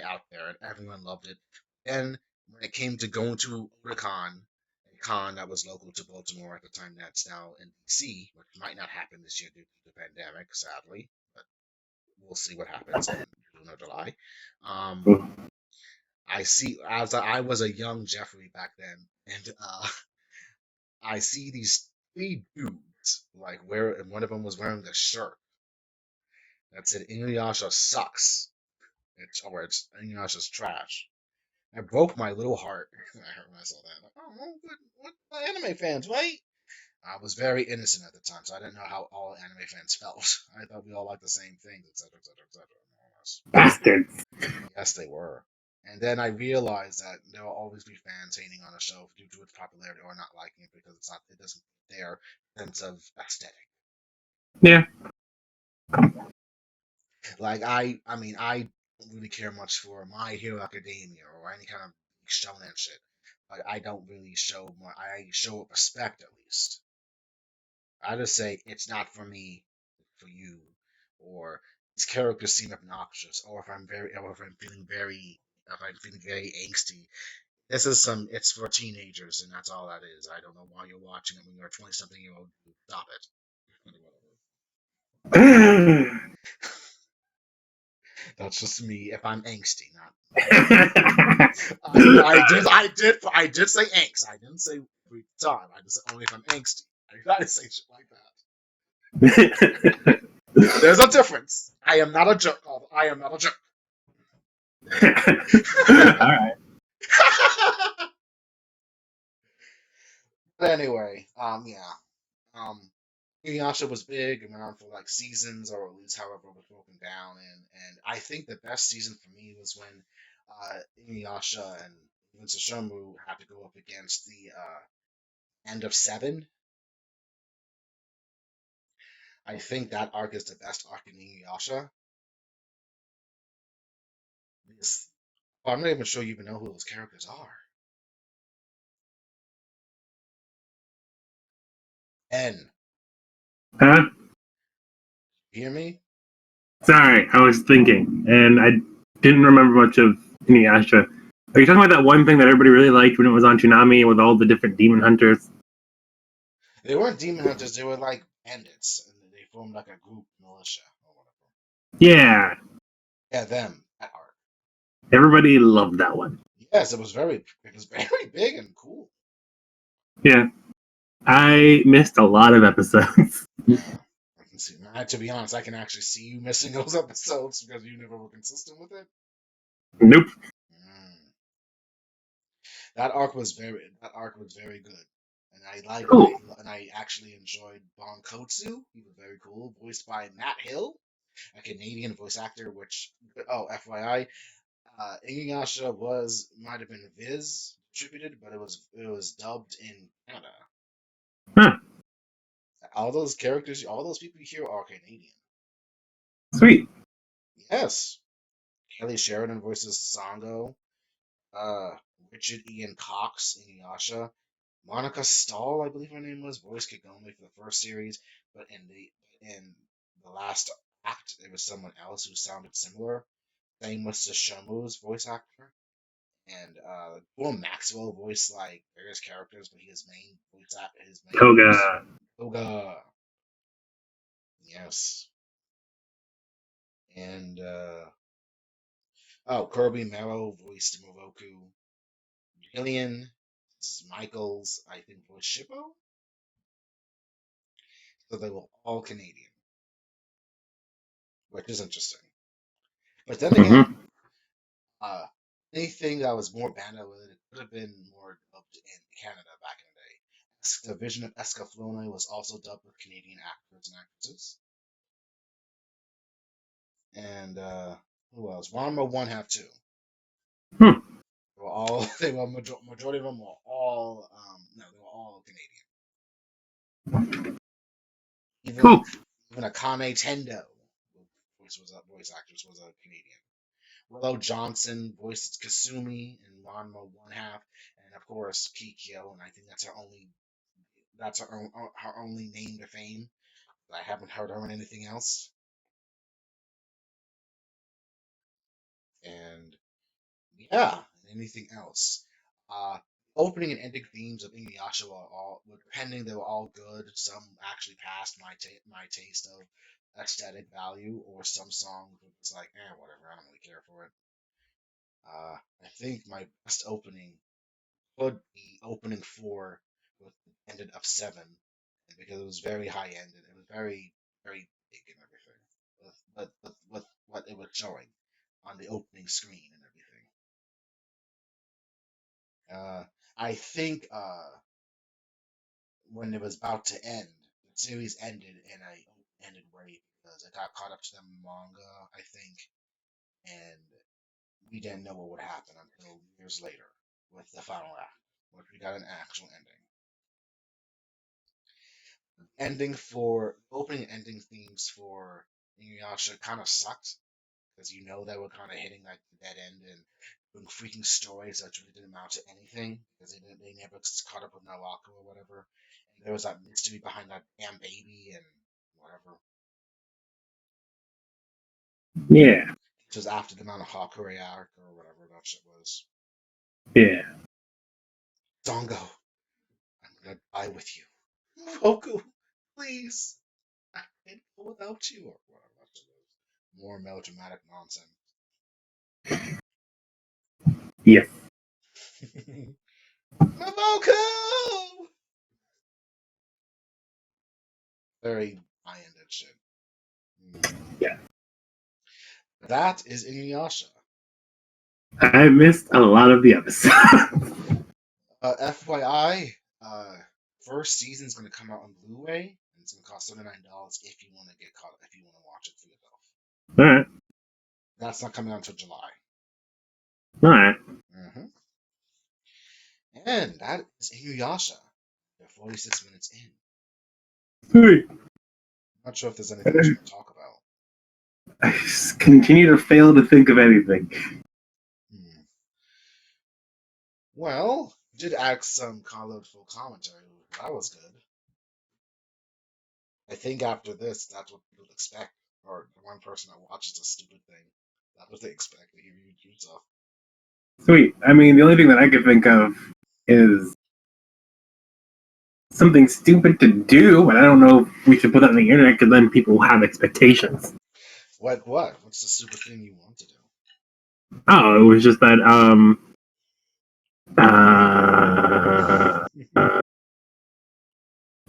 out there, and everyone loved it. Then, when it came to going to Otakon, a con that was local to Baltimore at the time, that's now in DC, which might not happen this year due to the pandemic, sadly, but we'll see what happens in June or July. I was a young Jeffrey back then, and I see these three dudes, and one of them was wearing the shirt that said Inuyasha sucks. It's Inuyasha's trash. I broke my little heart when I saw that. Like, oh, well, what anime fans, right? I was very innocent at the time, so I didn't know how all anime fans felt. I thought we all liked the same things, etc., etc., etc. Bastards. Yes, they were. And then I realized that there will always be fans hating on a show due to its popularity or not liking it because it doesn't fit their sense of aesthetic. Yeah. Like I don't really care much for My Hero Academia or any kind of shonen shit. But I don't really show more. I show respect at least. I just say it's not for me, for you, or these characters seem obnoxious, or if I'm feeling very angsty. This is some. It's for teenagers, and that's all that is. I don't know why you're watching it when you're a 20-something-year-old. Stop it. That's just me. If I'm angsty, not. I did say angst. I didn't say every time. I just said only if I'm angsty. I gotta say shit like that. There's a difference. I am not a jerk. I am not a jerk. All right. But anyway, yeah. Um, Inuyasha was big and went on for like seasons, or at least however it was broken down. And I think the best season for me was when Inuyasha and even Sesshomaru had to go up against the end of seven. I think that arc is the best arc in Inuyasha. Because, well, I'm not even sure you even know who those characters are. N. Huh? You hear me? Sorry, I was thinking, and I didn't remember much of Inuyasha. Are you talking about that one thing that everybody really liked when it was on Toonami with all the different demon hunters? They weren't demon hunters. They were like bandits, and they formed like a group militia or whatever. Yeah, Yeah, them. That arc. everybody loved that one. Yes, it was very big and cool. Yeah, I missed a lot of episodes. Yeah. I can see. To be honest, I can actually see you missing those episodes because you never were consistent with it. Nope. Mm. That arc was very good, and Cool. I actually enjoyed Bon Kotsu. He was very cool, voiced by Matt Hill, a Canadian voice actor. Which, oh, FYI, Inuyasha might have been Viz distributed, but it was dubbed in Canada. Huh. All those people here are Canadian. Sweet. Yes, Kelly Sheridan voices Sango. Uh, Richard Ian Cox in Inuyasha. Monica Stahl, I believe her name was, voiced Kagome for the first series, but in the last act, it was someone else who sounded similar. Same with Sesshomaru's voice actor. And Will Maxwell voiced like various characters, but his main Toga. voice, Toga. Yes. And Kirby Mello voiced Moroku. Gillian Michaels, I think, voiced Shippo. So they were all Canadian, which is interesting. But then again, Mm-hmm. uh, anything that was more Banda related could have been more dubbed in Canada back in the day. The Vision of Escaflowne was also dubbed with Canadian actors and actresses. And who else? Ranma 1 Half 2. Hmm. They were all, majority of them were all, no, they were all Canadian. Even, Cool. even Akane Tendo, voice actress, was a Canadian. Willow Johnson voiced Kasumi in Ranma 1 Half, and of course Kikyo, and I think that's her only name to fame. I haven't heard her in anything else. And yeah, anything else. Uh, Opening and ending themes of Inuyasha depending, they were all good. Some actually passed my taste of aesthetic value, or some songs were just like, whatever. I don't really care for it. I think my best opening could be opening four with ended of seven, because it was very high ended. It was very, very big and everything. With what it was showing on the opening screen and everything. Uh, I think when it was about to end, the series ended, and I ended right because I got caught up to the manga, I think, and we didn't know what would happen until years later with the final act, which we got an actual ending. Ending for opening and ending themes for Inuyasha kind of sucked because you know that we're kind of hitting like the dead end and doing freaking stories that really didn't amount to anything because they never caught up with Nawaku or whatever. And there was that mystery behind that damn baby and whatever. Yeah, This was after the Mount Hakure arc or whatever that shit was. yeah. Sango, I'm gonna die with you. Roku, please. I can't go without you or whatever that shit was. More melodramatic nonsense. Yes. Maboko! Very high-ended shit. Yeah. That is Inuyasha. I missed a lot of the episodes. FYI, first season's gonna come out on Blu-ray, and it's gonna cost $79 if you want to get caught, if you want to watch it for yourself. All right. That's not coming out until July. All right. Mm-hmm. And that is Inuyasha. They're 46 minutes in. Sweet. Not sure if there's anything else you want to talk about. I just continue to fail to think of anything. Well, you did add some colorful commentary. That was good. I think after this, that's what people expect. Or the one person that watches a stupid thing. That's what they expect to hear you do stuff. Sweet. I mean, the only thing that I could think of is something stupid to do, but I don't know if we should put that on the internet because then people have expectations. Like what? What's the stupid thing you want to do? Oh, it was just that uh,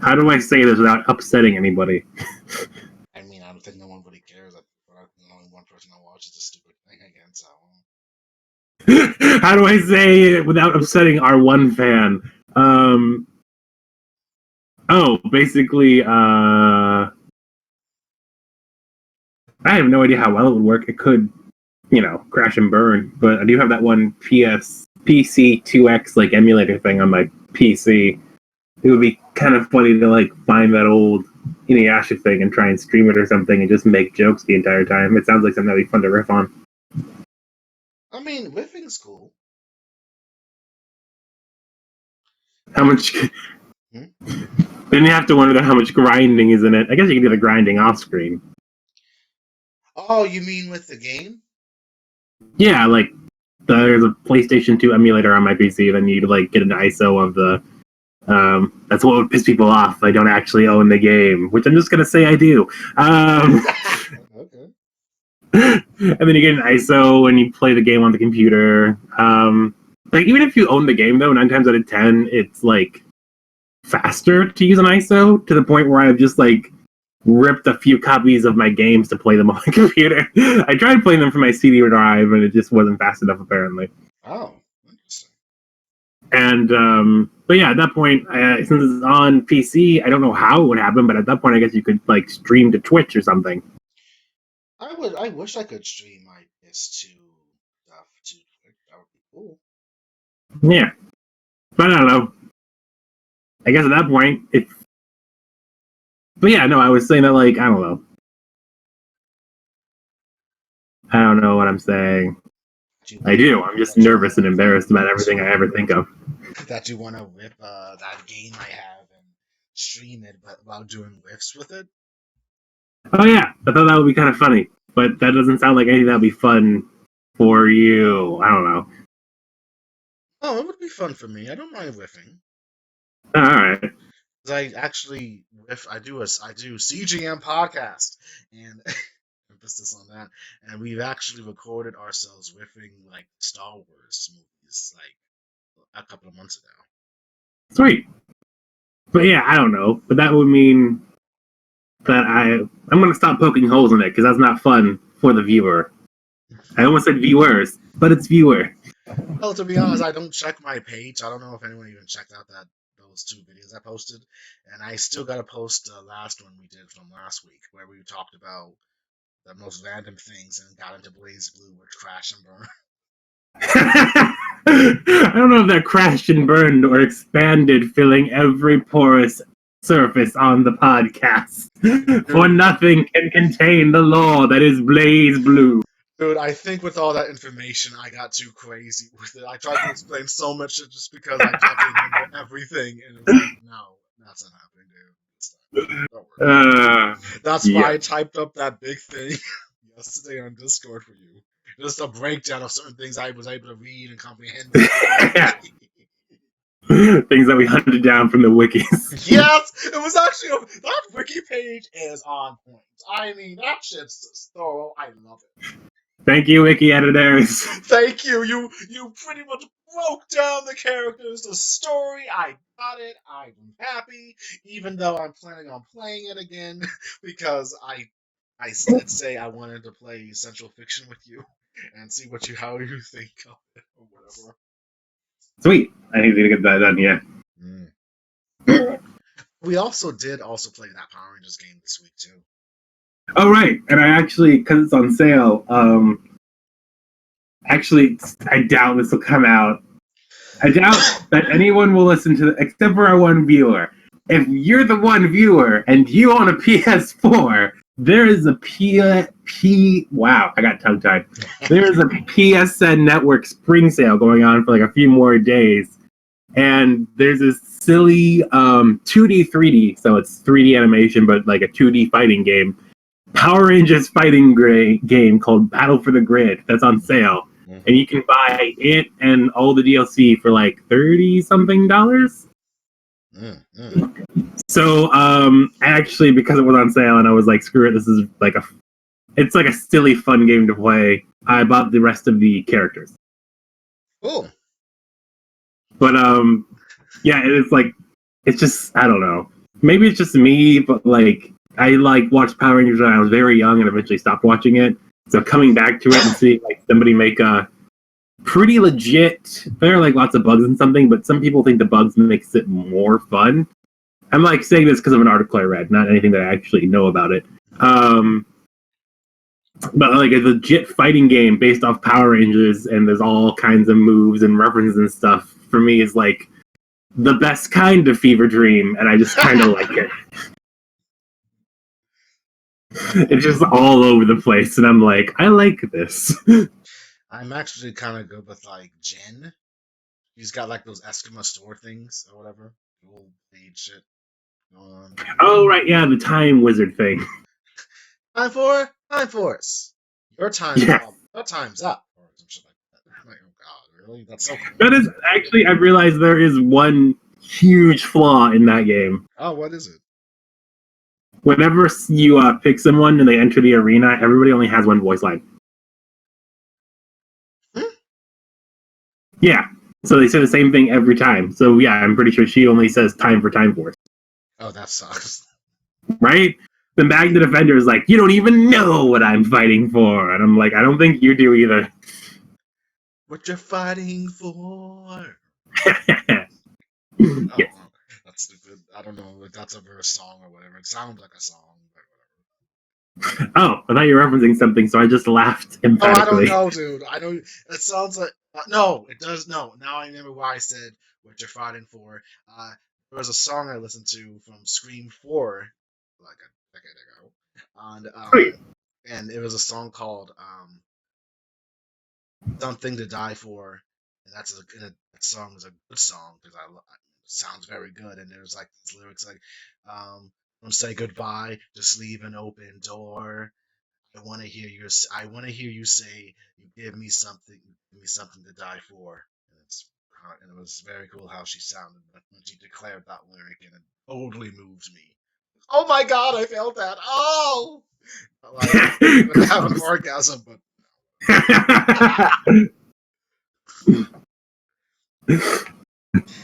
how do I say this without upsetting anybody? I mean, I don't think no one really cares. There's only one person that watches a stupid thing again, so. How do I say it without upsetting our one fan? Basically, I have no idea how well it would work. It could, crash and burn, but I do have that one PC 2X like emulator thing on my PC. It would be kind of funny to like find that old Inuyasha thing and try and stream it or something and just make jokes the entire time. It sounds like something that'd be fun to riff on. I mean, riffing's cool. How much? Hmm? Then you have to wonder how much grinding is in it. I guess you can do the grinding off screen. Oh, you mean with the game? Yeah, like there's a PlayStation 2 emulator on my PC. Then you'd like get an ISO of the. That's what would piss people off. I don't actually own the game, which I'm just gonna say I do. Okay. And then you get an ISO when you play the game on the computer. Like even if you own the game though, 9 times out of 10, it's like faster to use an ISO to the point where I've just like ripped a few copies of my games to play them on my computer. I tried playing them from my CD drive and it just wasn't fast enough apparently. Oh, interesting. And but yeah, at that point, since it's on PC, I don't know how it would happen, but at that point, I guess you could like stream to Twitch or something. I wish I could stream my PS2 stuff to Twitch. That would be cool. Yeah, but I don't know. I guess at that point, if. But yeah, no, I was saying that like I don't know. I don't know what I'm saying. I do. I'm just nervous and embarrassed about everything I ever think of. That you want to rip that game I have and stream it, but while doing riffs with it. Oh yeah, I thought that would be kind of funny, but that doesn't sound like anything that would be fun for you. I don't know. Oh, it would be fun for me. I don't mind riffing. All right. I actually riff. I do CGM podcast and emphasis on that. And we've actually recorded ourselves riffing like Star Wars movies like a couple of months ago. Sweet. But yeah, I don't know. But that would mean that I'm going to stop poking holes in it because that's not fun for the viewer. I almost said viewers, but it's viewer. Well, to be honest, I don't check my page. I don't know if anyone even checked out those two videos I posted, and I still gotta post the last one we did from last week, where we talked about the most random things and got into Blaze Blue, which Crash and Burn. I don't know if that crashed and burned or expanded, filling every porous surface on the podcast. For nothing can contain the law that is Blaze Blue. Dude, I think with all that information, I got too crazy with it. I tried to explain so much just because I tried to remember everything, and it was like, no, that's not happening, dude. It's not. Don't worry. That's why I typed up that big thing yesterday on Discord for you. Just a breakdown of certain things I was able to read and comprehend. Things that we hunted down from the wikis. Yes, it was actually that wiki page is on point. I mean, that shit's just thorough. I love it. Thank you, wiki editors. Thank you. You pretty much broke down the characters, the story. I got it. I'm happy, even though I'm planning on playing it again because I did say I wanted to play Central Fiction with you and see how you think of it or whatever. Sweet. I need to get that done. Yeah. We also did play that Power Rangers game this week too. Oh right, and I actually, because it's on sale, actually I doubt this will come out. I doubt that anyone will listen to it except for our one viewer. If you're the one viewer and you own a PS4, there is a wow, I got tongue tied. There is a PSN Network spring sale going on for like a few more days. And there's this silly 2D, 3D, so it's 3D animation, but like a 2D fighting game. Power Rangers fighting game called Battle for the Grid that's on sale. And you can buy it and all the DLC for like $30-something. So actually, because it was on sale and I was like, screw it, this is like it's like a silly fun game to play, I bought the rest of the characters. Cool. But yeah, it's like, it's just, I don't know, maybe it's just me, but like I like watched Power Rangers when I was very young and eventually stopped watching it. So coming back to it and seeing like somebody make a pretty legit, there are like lots of bugs and something, but some people think the bugs makes it more fun. I'm like saying this because of an article I read, not anything that I actually know about it. But like a legit fighting game based off Power Rangers, and there's all kinds of moves and references and stuff, for me is like the best kind of fever dream, and I just kind of like it. It's just all over the place, and I'm like, I like this. I'm actually kind of good with like Jen. He's got like those Eskimo store things or whatever. Old age shit. Oh right, yeah, the time wizard thing. Time force. Your time's up. Or some shit like that. I'm like, oh god, really? That's so cool. That is actually, I realized there is one huge flaw in that game. Oh, what is it? Whenever you pick someone and they enter the arena, everybody only has one voice line. Yeah, so they say the same thing every time. So yeah, I'm pretty sure she only says time for Time Force. Oh, that sucks. Right? Then back the defender is like, you don't even know what I'm fighting for. And I'm like, I don't think you do either. What you're fighting for? Yes. Oh, that's stupid. I don't know if that's a verse song or whatever. It sounds like a song, but whatever. Oh, I thought you were referencing something, so I just laughed emphatically. Oh, I don't know, dude. I don't. It sounds like no. It does no. Now I remember why I said what you're fighting for. There was a song I listened to from Scream 4, like a decade ago, and it was a song called "Something to Die For," and that song is a good song because it sounds very good. And there's like these lyrics like, "Don't say goodbye, just leave an open door. I want to hear you say you give me something to die for." And it was very cool how she sounded when she declared that lyric, and it totally moved me. Oh my god, I felt that. Oh, like I'm gonna have an orgasm, but.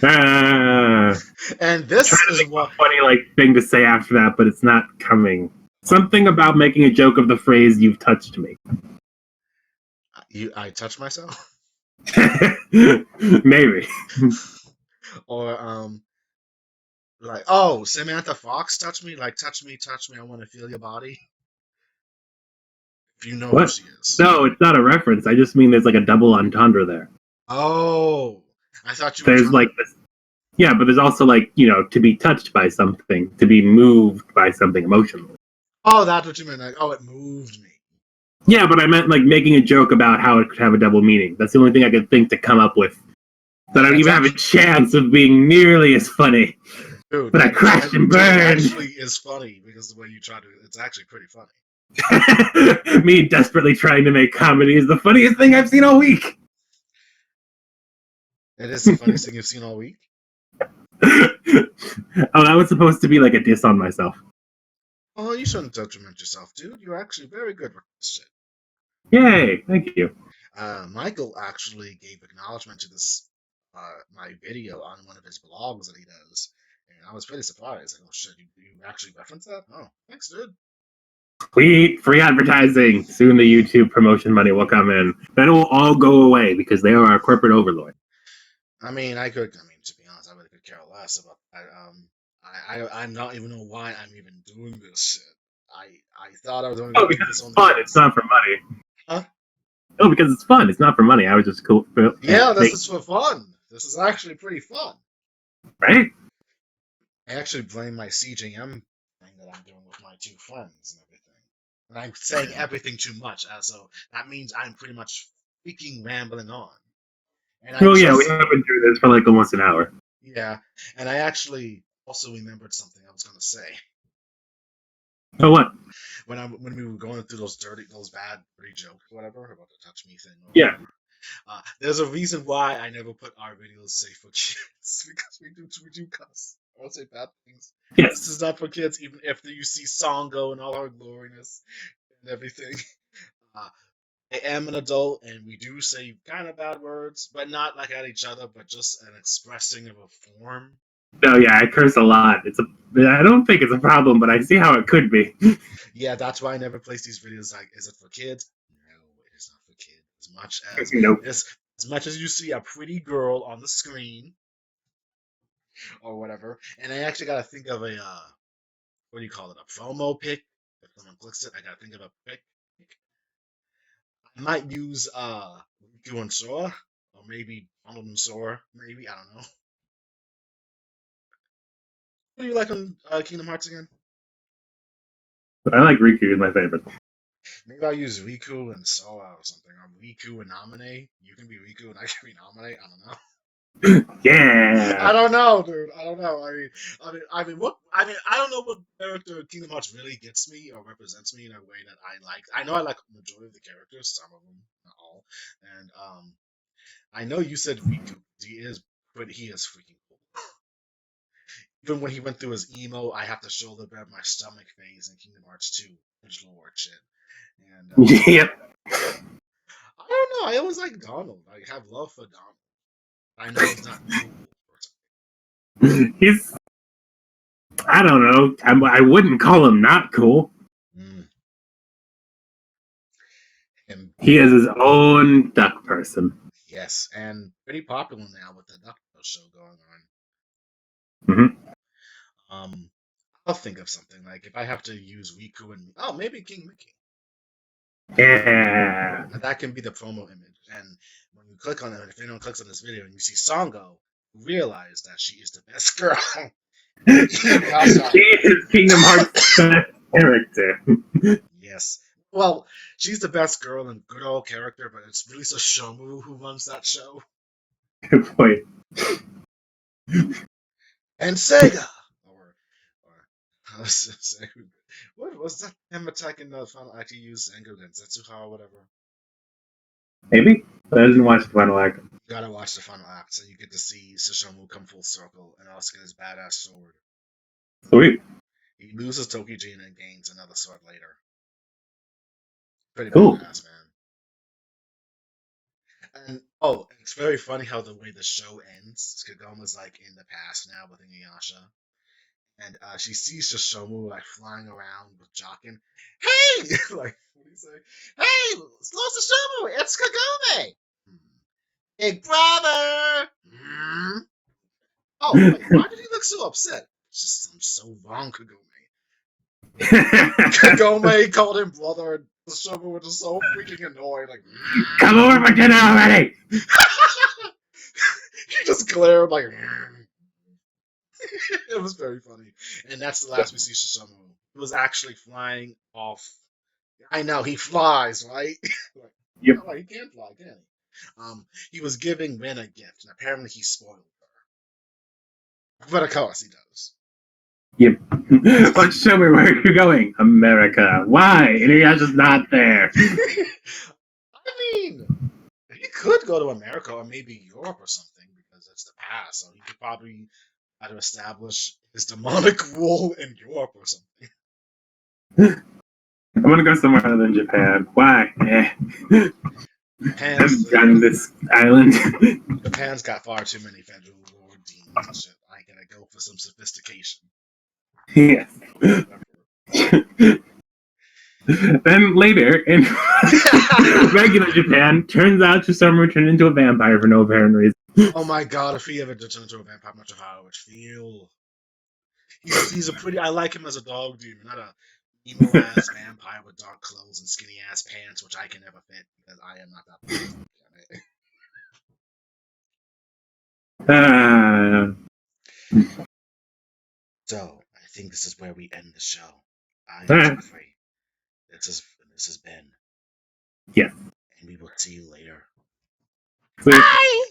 And this is what funny like thing to say after that, but it's not coming. Something about making a joke of the phrase "you've touched me." I touch myself. Maybe. Or like, oh, Samantha Fox, touch me, like touch me, I want to feel your body. If you know who What? she is. No, it's not a reference. I just mean there's like a double entendre there. Oh, I thought you were There's trying like to. this, yeah, but there's also like, to be touched by something, to be moved by something emotionally. Oh, that's what you meant. Like, oh, it moved me. Yeah, but I meant like making a joke about how it could have a double meaning. That's the only thing I could think to come up with that I would That's even have a actually, chance of being nearly as funny. dude. But I crashed and Dude, it burned. actually is funny because the way you try to, it's actually pretty funny. Me desperately trying to make comedy is the funniest thing I've seen all week. It is the funniest thing you've seen all week. Oh, that was supposed to be like a diss on myself. Oh, you shouldn't detriment yourself, dude. You're actually very good with this shit. Yay, thank you. Michael actually gave acknowledgement to this my video on one of his blogs that he does, and I was pretty surprised. Like, oh shit, you actually referenced that? Oh, thanks, dude. Sweet, free advertising. Soon the YouTube promotion money will come in. Then it will all go away because they are our corporate overlord. I mean, to be honest, I really could care less about that. I'm not even know why I'm even doing this shit. I thought I was only Oh, gonna do because this it's only fun. It's once. not for money. Huh? Oh, because it's fun. It's not for money. I was just cool. Yeah, this Make, is for fun. This is actually pretty fun. right? I actually blame my CJM thing that I'm doing with my two friends and everything. And I'm saying everything too much, so that means I'm pretty much freaking rambling on. And I Well, yeah, we just, have been doing this for like almost an hour. yeah, and I actually also remembered something I was gonna say Oh, what? when we were going through those bad dirty jokes, whatever, about the touch me thing or Yeah. whatever. There's a reason why I never put our videos safe for kids because we do cuss. I don't say bad things. This Yes. is not for kids, even if you see Sango and all her gloriness and everything. Uh, I am an adult, and we do say kind of bad words, but not like at each other, but just an expressing of a form. No, yeah, I curse a lot. I don't think it's a problem, but I see how it could be. Yeah, that's why I never place these videos like, is it for kids? No, it is not for kids. Nope. As much as you see a pretty girl on the screen or whatever, and I actually got to think of a what do you call it? A promo pic. If someone clicks it, I got to think of a pic. I might use Riku and Sora, or maybe Donald and Sora. Maybe I don't know. What do you like on Kingdom Hearts again? I like Riku is my favorite. Maybe I'll use Riku and Sora or something, or Riku and Namine. You can be Riku and I can be Namine. I don't know. I Yeah. don't know, dude. I don't know. What? I don't know what character Kingdom Hearts really gets me or represents me in a way that I like. I know I like the majority of the characters, some of them, not all. And I know you said Riku. He is, but he is freaking cool. Even when he went through his emo, I have to shoulder grab my stomach phase in Kingdom Hearts 2, Edge Lord shit. And Yep. I don't know. I always like Donald. I have love for Donald. I know he's not cool. He's, I don't know. I wouldn't call him not cool. Mm, him, He is his own duck person. yes, and pretty popular now with the Ducktail show going Hmm. on. I'll think of something like if I have to use Riku and maybe King Mickey. Yeah. That can be the promo image. And when you click on it, if anyone clicks on this video and you see Sango, realize that she is the best girl in She Inuyasha. is Kingdom Hearts' best character. Yes. Well, she's the best girl and good old character, but it's really Sesshomaru who runs that show. Good point. And Sega! Or I was gonna say, what was that him attacking the final act? He used Sango and Zetsuha or whatever. Maybe? But I didn't watch the final act. You gotta watch the final act so you get to see Sesshomaru come full circle and also get his badass sword. Sweet. He loses Tokijin and gains another sword later. Pretty Cool. badass, man. And oh, it's very funny how the way the show ends. Kagoma's like in the past now with Inuyasha, and she sees Sesshomaru like flying around with Jockin. Hey, like what do you say? Hey, slow Sesshomaru, it's Kagome. Big brother! Oh, wait, why did he look so upset? It's just, I'm so wrong, Kagome. Kagome called him brother, and the Shogun was just so freaking annoyed, like, Come over for dinner already! he just glared like, it was very funny. And that's the last we see Sesshomaru. He was actually flying off. I know, he flies, right? Like, Yep. oh, he can fly, can he? He was giving Rin a gift, and apparently he spoiled her. But of course he does. Yep. But show me where you're going. America. Why? Inuyasha's not there. I mean, he could go to America or maybe Europe or something because it's the past. So he could probably try to establish his demonic rule in Europe or something. I want to go somewhere other than Japan. Why? Japan's, I've done this island. Japan's got far too many federal lord demons and shit. I gotta go for some sophistication. Yes. Then later, in regular Japan, turns out Sesshomaru turned into a vampire for no apparent reason. Oh my god, if he ever did turn into a vampire, I'm not sure how it would feel. He's a pretty. I like him as a dog demon, not a emo ass vampire with dark clothes and skinny ass pants, which I can never fit because I am not that. So I think this is where we end the show. I am afraid this has been. Yeah. And we will see you later. Bye.